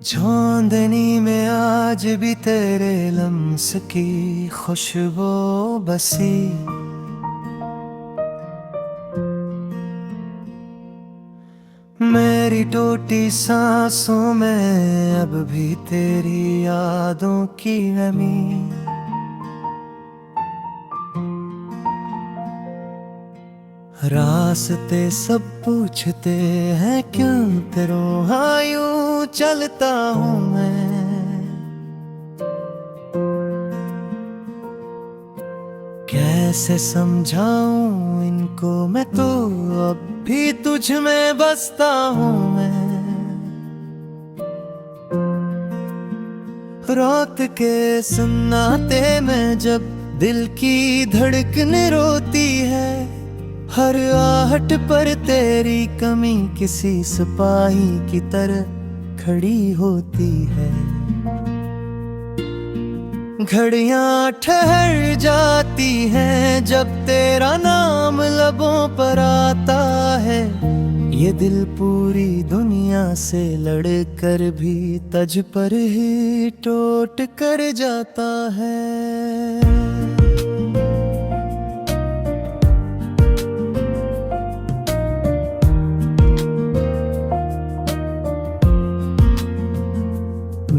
चांदनी में आज भी तेरे लम्स की खुशबू बसी। मेरी टूटी सांसों में अब भी तेरी यादों की नमी। रास्ते सब पूछते हैं क्यों तेरो हाँ यूं चलता हूँ मैं। कैसे समझाऊं इनको मैं तो अब भी तुझ में बसता हूँ मैं। रात के सन्नाटे में जब दिल की धड़कन रोती है, हर आहट पर तेरी कमी किसी सिपाही की तरह खड़ी होती है। घड़ियां ठहर जाती हैं जब तेरा नाम लबों पर आता है। ये दिल पूरी दुनिया से लड़ कर भी तझ पर ही टूट कर जाता है।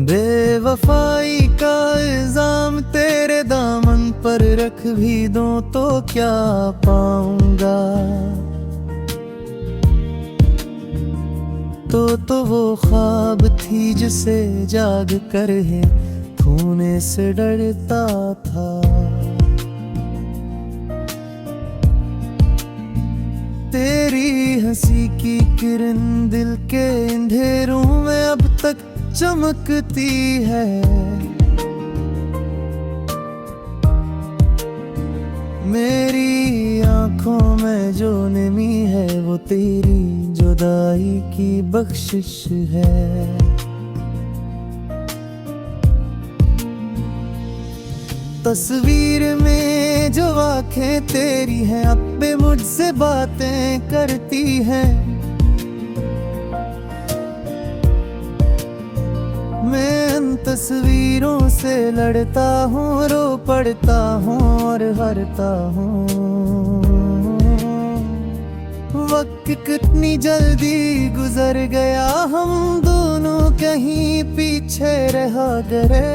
बेवफाई का इल्जाम तेरे दामन पर रख भी दूं तो क्या पाऊंगा। तो वो ख्वाब थी जिसे जाग कर है खोने से डरता था। तेरी हंसी की किरण दिल के अंधेरों में अब तक चमकती है। मेरी आंखों में जो नमी है वो तेरी जुदाई की बख्शिश है। तस्वीर में जो आंखें तेरी हैं अब भी मुझसे बातें करती हैं। मैं इन तस्वीरों से लड़ता हूँ, रो पड़ता हूँ और हारता हूँ। वक्त कितनी जल्दी गुजर गया, हम दोनों कहीं पीछे रहा करे।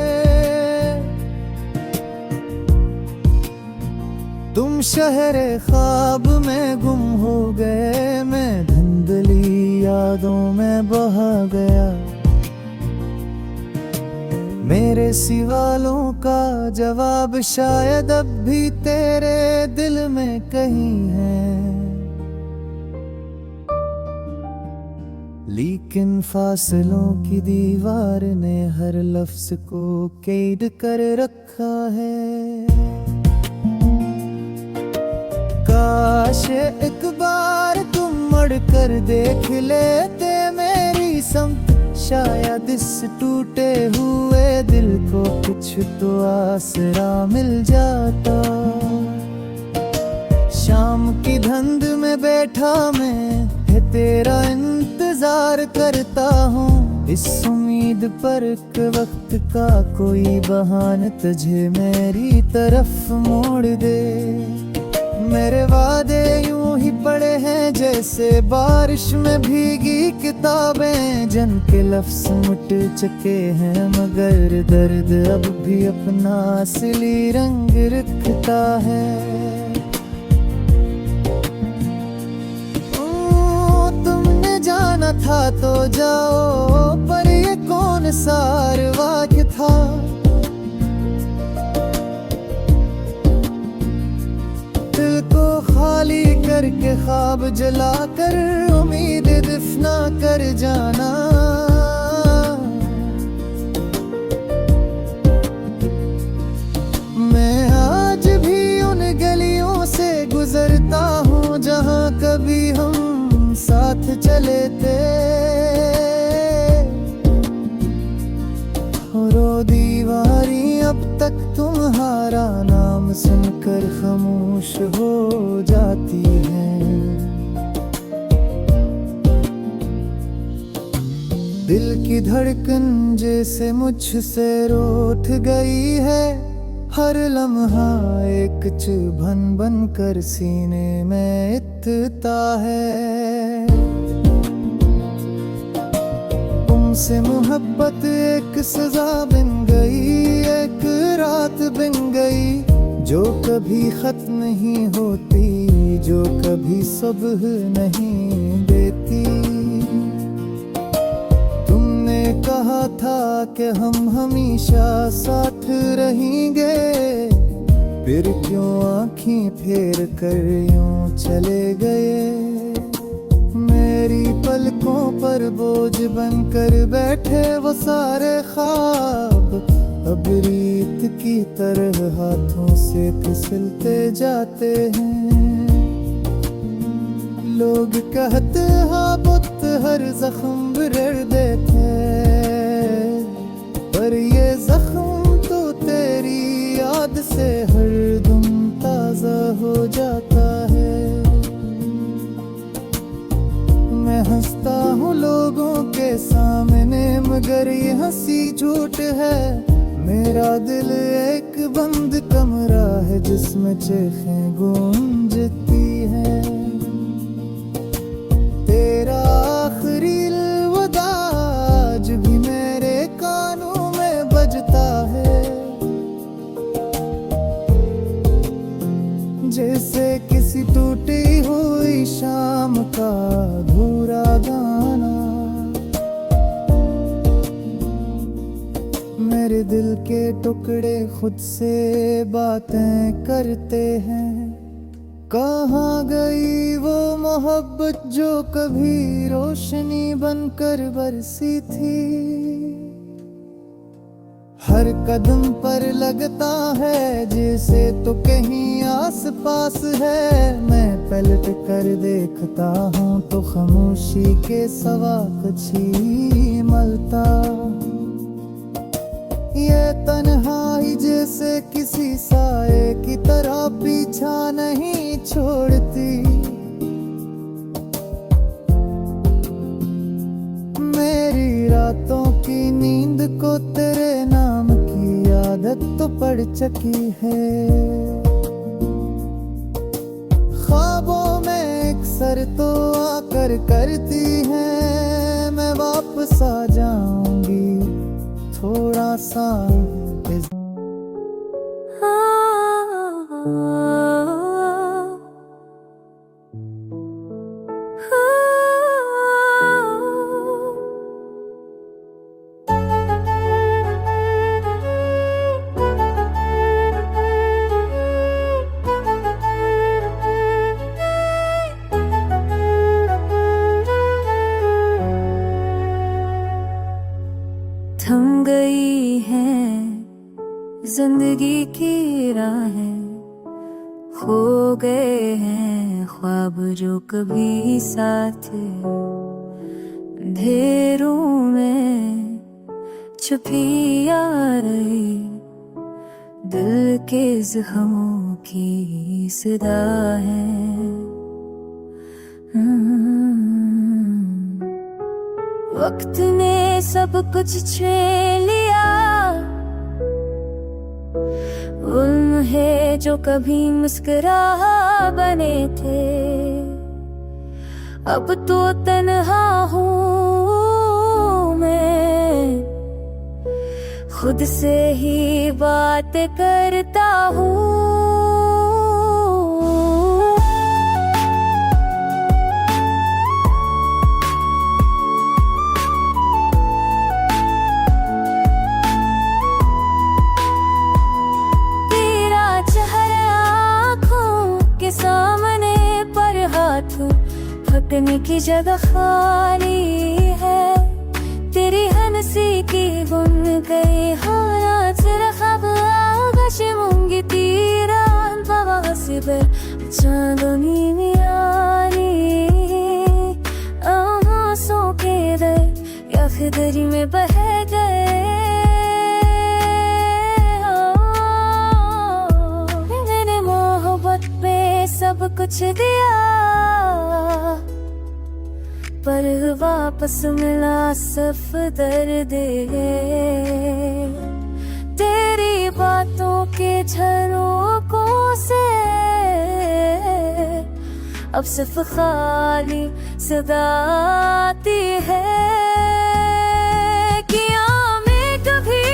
तुम शहरे ख्वाब में गुम हो गए, मैं धुंधली यादों में बहा गया। मेरे सवालों का जवाब शायद अब भी तेरे दिल में कहीं है। लेकिन फासलों की दीवार ने हर लफ्ज को कैद कर रखा है। काश एक बार तुम मुड़ कर देख लेते मेरी समत, शायद इस टूटे हुए दिल को कुछ तो आसरा मिल जाता। शाम की धुंध में बैठा मैं है तेरा इंतजार करता हूँ, इस उम्मीद पर कि वक्त का कोई बहाना तुझे मेरी तरफ मोड़ दे। मेरे वादे यूं ही पड़े हैं जैसे बारिश में भीगी किताबें, जिनके लफ्ज मिट चुके हैं मगर दर्द अब भी अपना असली रंग रखता है। तुमने जाना था तो जाओ, पर ये कौन सा वाक्य था। दिल को खाली करके ख्वाब जलाकर उम्मीद दफना कर जाना। मैं आज भी उन गलियों से गुजरता हूँ जहाँ कभी हम साथ चले थे। रो दीवारी अब तक तुम्हारा नाम सुनकर खामोश हो जाती है। दिल की धड़कन जैसे मुझसे रूठ गई है, हर लम्हा एक चुभन बन कर सीने में इतता है। तुमसे मोहब्बत एक सजा बन गई, एक रात बन गई, जो कभी खत्म नहीं होती, जो कभी सुबह नहीं देती। तुमने कहा था कि हम हमेशा साथ रहेंगे, फिर क्यों आँखें फेर कर यूं चले गए। मेरी पलकों पर बोझ बनकर बैठे वो सारे ख्वाब, अब रीत की तरह हाथों से फिसलते जाते हैं। लोग कहते हाँ बुत हर जख्म बिगड़ देते, पर ये जख्म तो तेरी याद से हरदम ताजा हो जाता है। मैं हंसता हूँ लोगों के सामने, मगर ये हंसी झूठ है। मेरा दिल एक बंद कमरा है, जिसमें चीखें गूंजती हैं। तेरा आखिरी अलविदा आज भी मेरे कानों में बजता है, जैसे किसी टूटी हुई शाम का अधूरा गाना। मेरे दिल के टुकड़े खुद से बातें करते हैं, कहाँ गई वो मोहब्बत जो कभी रोशनी बनकर बरसी थी। हर कदम पर लगता है जैसे तो कहीं आस पास है। मैं पलट कर देखता हूँ तो खामोशी के सिवा कुछ ही मलता। ये तन्हाई जैसे किसी साए की तरह पीछा नहीं छोड़ती। मेरी रातों की नींद को तेरे नाम की आदत तो पड़ चुकी है। ख्वाबों में अक्सर तो आकर करती है, मैं वापस आ जाऊंगी थोड़ा सा। थम गई है जिंदगी की राहें, खो गए हैं ख्वाब जो कभी साथ अंधेरों में छुपी आ रही दिल के जख्मों की सदा है। वक्त ने सब कुछ छीन लिया, उन्हें जो कभी मुस्कुरा बने थे। अब तो तन्हा हूँ मैं, खुद से ही बात करता हूँ। फटने की जगह खाली है, तेरी हंसी की बुन गई हालात रखब आगश मूंगी तीरा बवासिबर चांदनी मियारी आंसों के दर यखदरी में बह गए। मैंने मोहब्बत पे सब कुछ दिया, पर वापस मिला सिर्फ दर्द है। तेरी बातों के झरोकों से अब सिर्फ खाली सदा आती है। क्या मैं कभी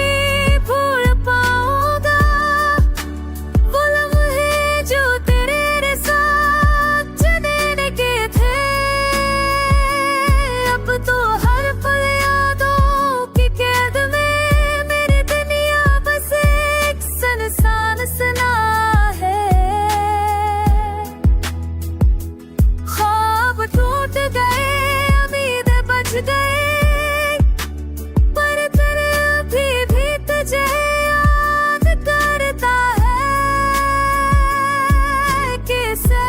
भूल पाऊंगा वो लम्हे जो तेरे साथ देने के थे। अब तो हर पल यादों की कैद में मेरी दुनिया बस एक सुनसान सना है। ख्वाब टूट गए, उम्मीद बच गए, पर तेरे अभी भी तुझे याद करता है। कैसे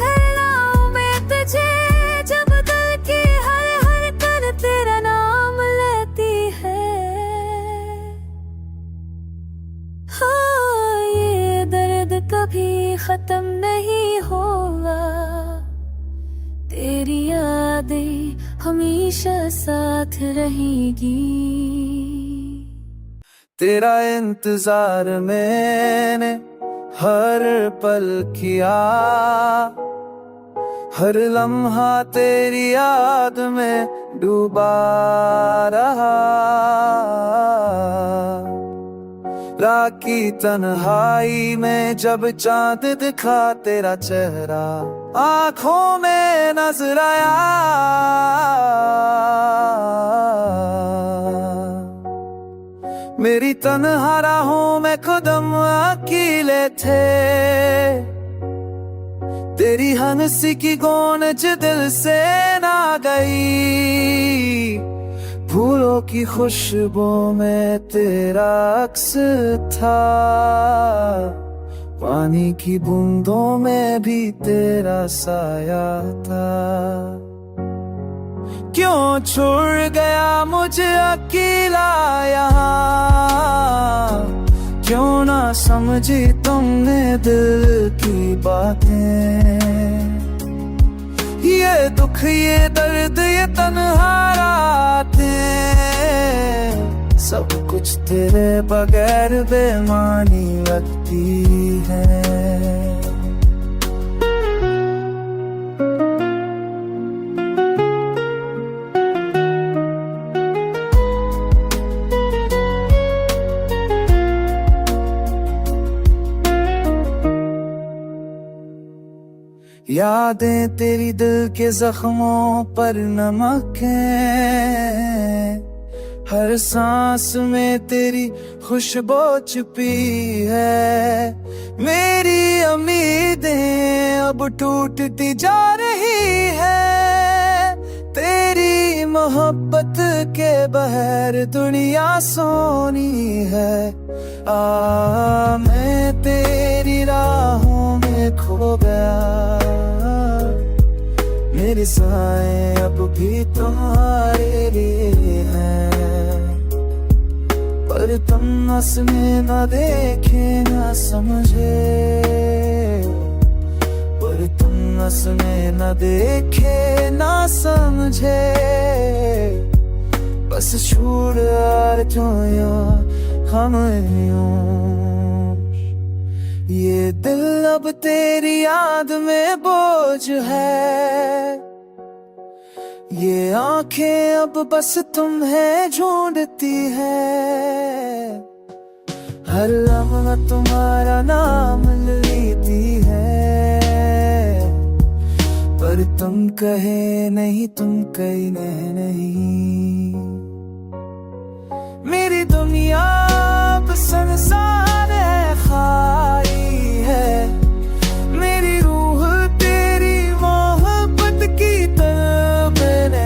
भुलाऊं मैं तुझे जब दिल की हर हर कर तेरा नाम लेती है। हाँ, ये दर्द कभी खत्म नहीं होगा, तेरी यादें हमेशा साथ रहेगी। तेरा इंतजार मैंने हर पल किया, हर लम्हा तेरी याद में डूबा रहा। रात की तन्हाई में जब चांद दिखा तेरा चेहरा आंखों में नजर आया। मेरी तन्हा राहों में कदम अकेले थे, तेरी हंसी की गूंज दिल से ना गई। फूलों की खुशबू में तेरा अक्स था, पानी की बूंदों में भी तेरा साया था। क्यों छोड़ गया मुझे अकेला यहाँ, क्यों ना समझी तुमने दिल की बातें। ये दुख ये दर्द ये तन्हा रातें, सब कुछ तेरे बगैर बेमानी लगती है। यादें तेरी दिल के जख्मों पर नमक है, हर सांस में तेरी खुशबू छुपी है। मेरी उम्मीदें अब टूटती जा रही है, तेरी मोहब्बत के बहर दुनिया सोनी है। मैं तेरी राहों में खो गया, मेरी सांसें अब भी तुम्हारे लिए हैं। पर तुम हंसने न देखे न समझे, पर तुम हंसने न देखे न समझे। बस छोड़ यार जो हम यूं, ये दिल अब तेरी याद में बोझ है। ये आंखें अब बस तुम्हें ढूंढती है, हर लम्हा तुम्हारा नाम लेती है। पर तुम कहे नहीं, तुम कहीं नहीं। मेरी दुनिया अब संसार है, खाई है। मेरी रूह तेरी मोहब्बत की तरफ है।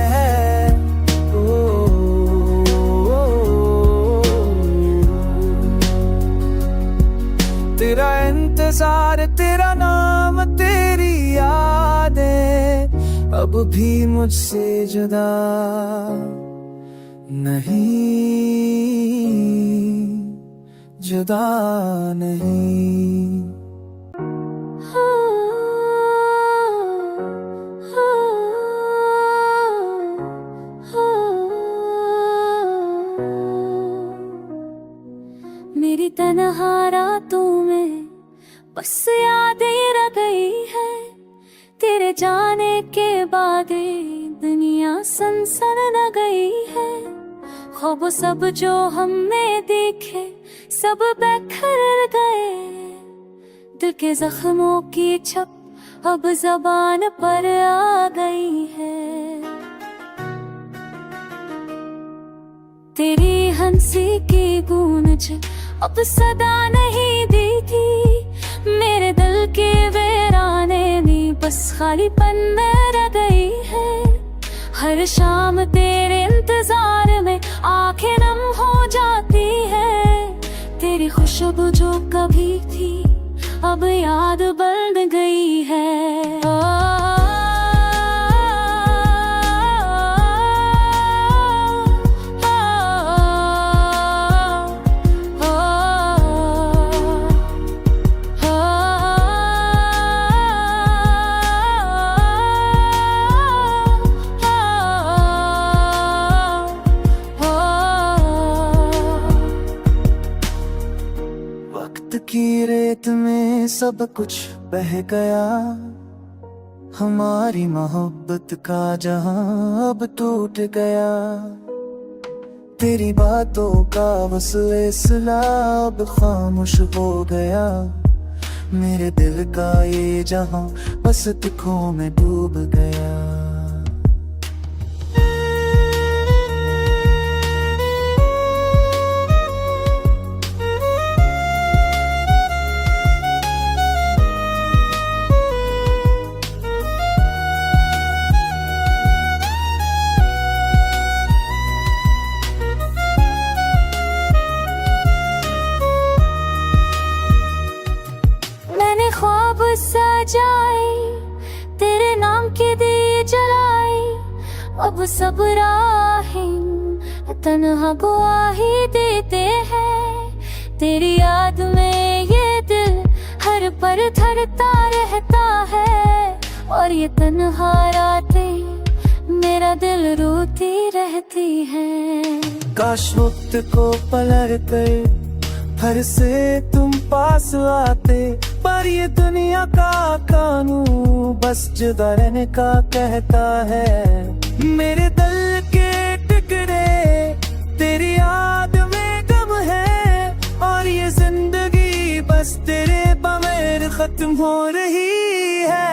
तेरा इंतजार, तेरा नाम, तेरी यादें अब भी मुझसे जुदा नहीं, जुदा नहीं। मेरी तन्हा रातों में बस यादें रह गई है, तेरे जाने के बाद दुनिया सनसन न गई है। ख्वाब सब जो हमने देखे सब बिखर गए, दिल के जख्मों की छप अब ज़बान पर आ गई है। तेरी हंसी की गूंज अब सदा नहीं देती, मेरे दिल के वीराने में बस खालीपन रह गई है। हर शाम तेरे इंतजार में आंखें नम हो जाती है, तेरी खुशबू जो कभी थी अब याद बन गई है। वक्त की रेत में सब कुछ बह गया, हमारी मोहब्बत का जहां अब टूट गया। तेरी बातों का वो सिलसिला अब खामोश हो गया, मेरे दिल का ये जहां बस तिखों में डूब गया। ख्वाब सजाए तेरे नाम के दिए जलाए, अब सब राहें तन्हा गवाही देते हैं। तेरी याद में ये दिल हर पल धड़कता रहता है, और ये तन्हा रातें मेरा दिल रोती रहती है। काश वक्त को पलट कर फिर से तुम पास आते, पर ये दुनिया का कानून बस जुदा रहने का कहता है। मेरे दिल के टुकड़े तेरी याद में गम है, और ये जिंदगी बस तेरे बगैर खत्म हो रही है।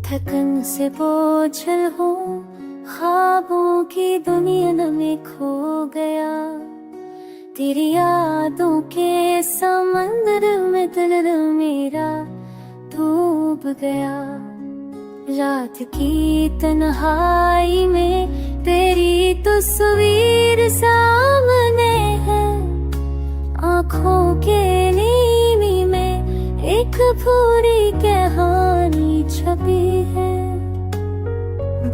थकन से बोझल हूँ, ख्वाबों की दुनिया में खो गया। तेरी यादों के समंदर में दिल मेरा डूब गया। रात की तन्हाई में तेरी तस्वीर सामने है, आँखों के नीवी में एक पूरी कहानी छपी है।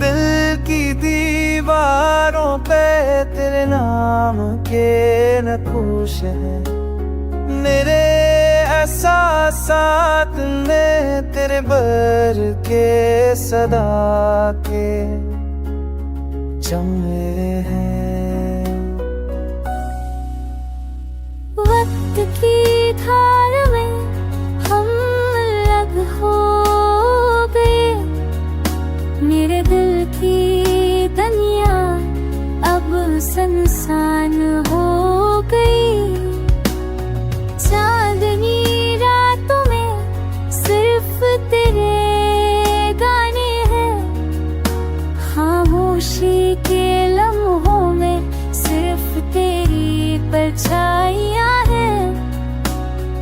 दिल की दीवारों पे तेरे नाम के नक्श है, मेरे एहसासात में तेरे बर के सदा के जमे हैं। वक्त की धार में हम अलग हो गए, मेरे दिल की दुनिया अब सुनसान हो गई। चांदनी रातों में सिर्फ तेरे गाने हैं, खामोशी के लम्हों परछाइयाँ हैं।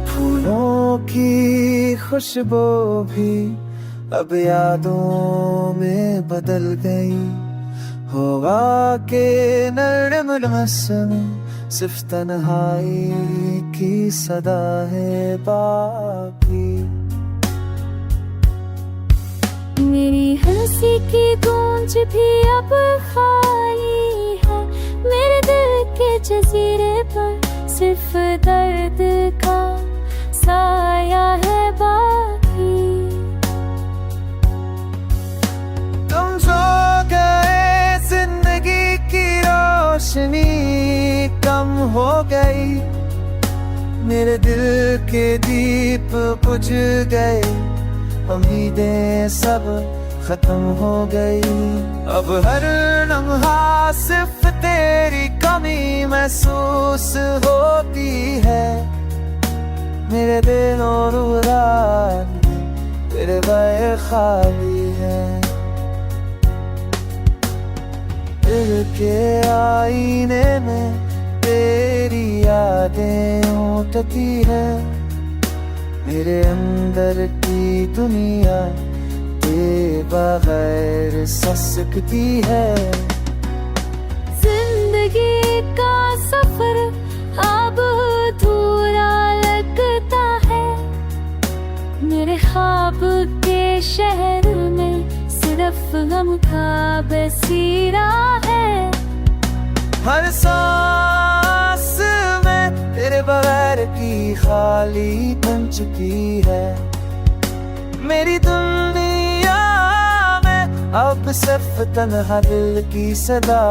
फूलों की खुशबू भी अब यादों में बदल गई। हवा के नरम मौसम सिर्फ तन्हाई की सदा है बाकी। मेरी हंसी की गूंज भी अब खाली है। मेरे दिल के जजीरे पर सिर्फ दर्द का साया है बाकी। तुम सो गए, जिंदगी की रोशनी कम हो गई। मेरे दिल के दीप बुझ गए, उम्मीदें सब खत्म हो गई। अब हर लम्हा सिर्फ तेरी कमी महसूस होती है। मेरे दिल और रात तेरे बगैर खाली है। दिल के आईने में तेरी यादें उठती है। मेरे अंदर की दुनिया तेरे बगैर ससकती है। जिंदगी का सफर अब अधूरा लगता है। मेरे ख्वाब के शहर में सिर्फ गम का बसेरा है। हर सांस में तेरे बगैर की खाली बन चुकी है। मेरी दुनिया में अब सिर्फ तन्हा दिल की सदा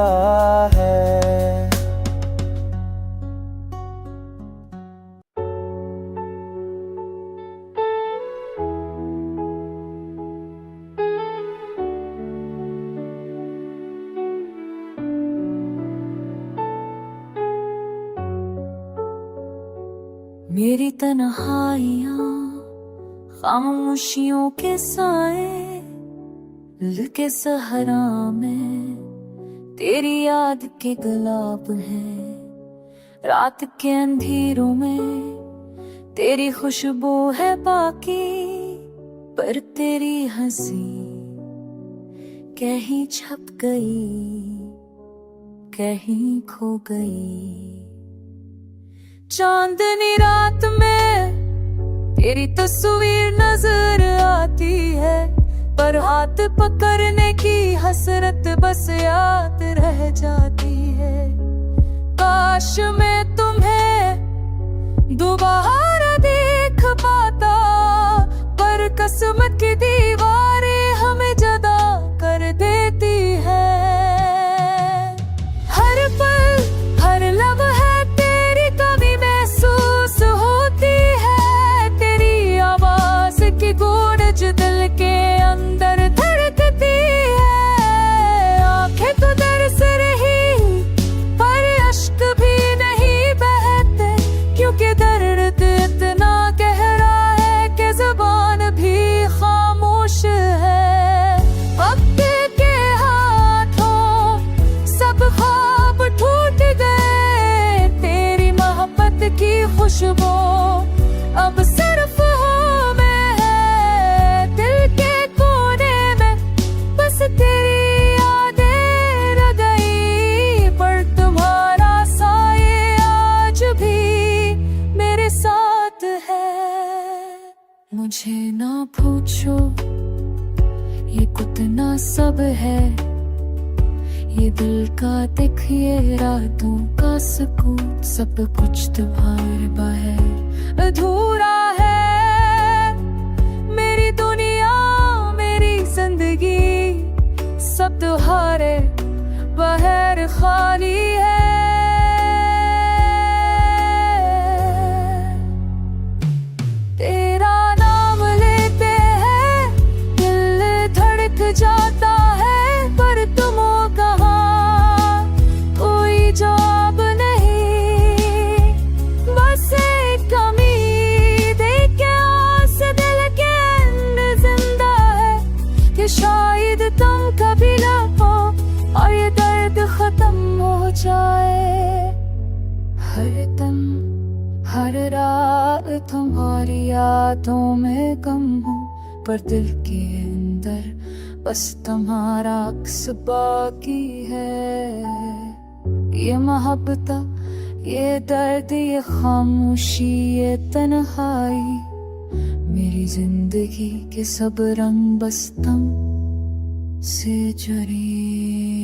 है। मेरी तन्हाइयाँ खामोशियों के साए, दिल के सहरा में तेरी याद के गुलाब हैं। रात के अंधेरों में तेरी खुशबू है बाकी, पर तेरी हंसी कहीं छप गई, कहीं खो गई। चांदनी रात में तेरी तस्वीर नजर आती है, पर हाथ पकड़ने की हसरत बस याद रह जाती है। काश मैं तुम्हें दोबारा देख पाता, पर किस्मत की दीवारें हमें जुदा कर देती है। हर पल हर लम्हा तेरी कमी महसूस होती है। तेरी आवाज की गूंज दिल के अंदर धड़कती है। आंखें तो तरस रही पर अश्क भी नहीं बहते, क्योंकि दर्द इतना गहरा है कि जुबान भी खामोश है। वक्त के हाथों सब ख्वाब टूट गए, तेरी मोहब्बत की खुशबू अब सिर्फ हूँ मैं है। दिल के कोने में बस तेरी यादें रह गई, पर तुम्हारा साये आज भी मेरे साथ है। मुझे ना पूछो ये कितना सब है, ये दिल का देखिए रातों का सुकून, सब कुछ तुम्हारे है अधूरा है। मेरी दुनिया मेरी जिंदगी सब तुम्हारे बगैर खाली है। तेरा नाम लेते हैं दिल धड़क जाता है, पर तुम हो कहाँ कोई जवाब नहीं। बस एक कमी देख के आस दिल के अंदर जिंदा है, कि शायद तुम कभी लौटो और ये दर्द खत्म हो जाए। हर दम हर रात तुम्हारी यादों में गम हूँ, पर दिल के अंदर बस तुम्हारा अक्स बाकी है। ये मोहब्बत, ये दर्द, ये खामोशी, ये तन्हाई, मेरी जिंदगी के सब रंग बस तुम से जुड़े।